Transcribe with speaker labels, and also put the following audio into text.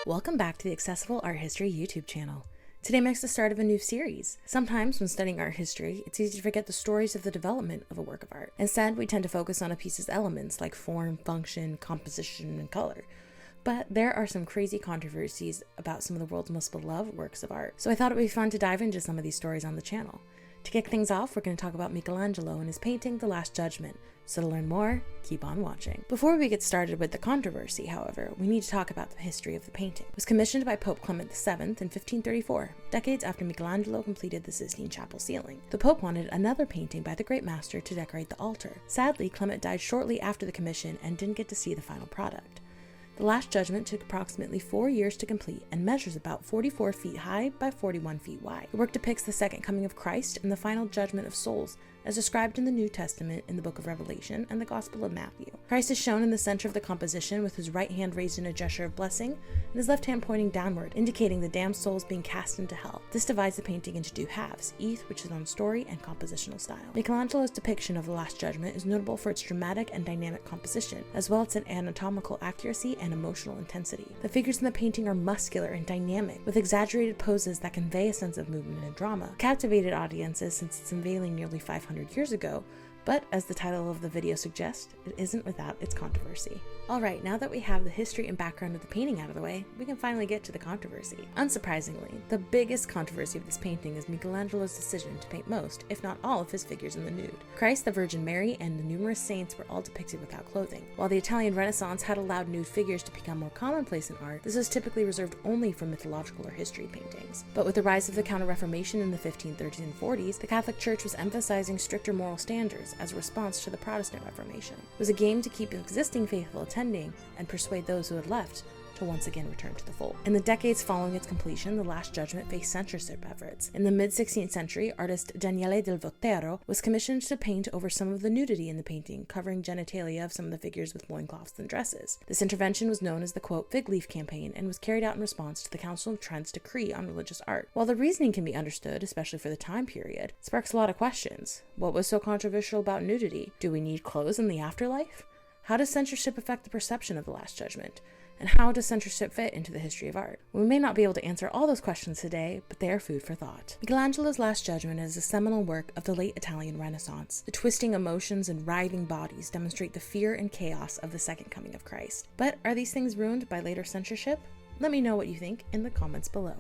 Speaker 1: Welcome back to the Accessible Art History YouTube channel. Today marks the start of a new series. Sometimes when studying art history, it's easy to forget the stories of the development of a work of art. Instead, we tend to focus on a piece's elements like form, function, composition, and color. But there are some crazy controversies about some of the world's most beloved works of art, so I thought it would be fun to dive into some of these stories on the channel. To kick things off, we're going to talk about Michelangelo and his painting, The Last Judgment. So to learn more, keep on watching. Before we get started with the controversy, however, we need to talk about the history of the painting. It was commissioned by Pope Clement VII in 1534, decades after Michelangelo completed the Sistine Chapel ceiling. The Pope wanted another painting by the great master to decorate the altar. Sadly, Clement died shortly after the commission and didn't get to see the final product. The Last Judgment took approximately 4 years to complete and measures about 44 feet high by 41 feet wide. The work depicts the second coming of Christ and the final judgment of souls, as described in the New Testament in the book of Revelation and the Gospel of Matthew. Christ is shown in the center of the composition with his right hand raised in a gesture of blessing and his left hand pointing downward, indicating the damned souls being cast into hell. This divides the painting into two halves, each which is on story and compositional style. Michelangelo's depiction of the Last Judgment is notable for its dramatic and dynamic composition, as well as its anatomical accuracy and emotional intensity. The figures in the painting are muscular and dynamic, with exaggerated poses that convey a sense of movement and drama. It captivated audiences since its unveiling nearly 500 years ago, but as the title of the video suggests, it isn't without its controversy. Alright, now that we have the history and background of the painting out of the way, we can finally get to the controversy. Unsurprisingly, the biggest controversy of this painting is Michelangelo's decision to paint most, if not all, of his figures in the nude. Christ, the Virgin Mary, and the numerous saints were all depicted without clothing. While the Italian Renaissance had allowed nude figures to become more commonplace in art, this was typically reserved only for mythological or history paintings. But with the rise of the Counter-Reformation in the 1530s and 40s, the Catholic Church was emphasizing stricter moral standards as a response to the Protestant Reformation. It was a game to keep existing faithful attending and persuade those who had left to once again return to the fold. In the decades following its completion, The Last Judgment faced censorship efforts. In the mid-16th century, artist Daniele del Votero was commissioned to paint over some of the nudity in the painting, covering genitalia of some of the figures with loincloths and dresses. This intervention was known as the, quote, Fig Leaf Campaign and was carried out in response to the Council of Trent's decree on religious art. While the reasoning can be understood, especially for the time period, it sparks a lot of questions. What was so controversial about nudity? Do we need clothes in the afterlife? How does censorship affect the perception of The Last Judgment? And how does censorship fit into the history of art? We may not be able to answer all those questions today, but they are food for thought. Michelangelo's Last Judgment is a seminal work of the late Italian Renaissance. The twisting emotions and writhing bodies demonstrate the fear and chaos of the second coming of Christ. But are these things ruined by later censorship? Let me know what you think in the comments below.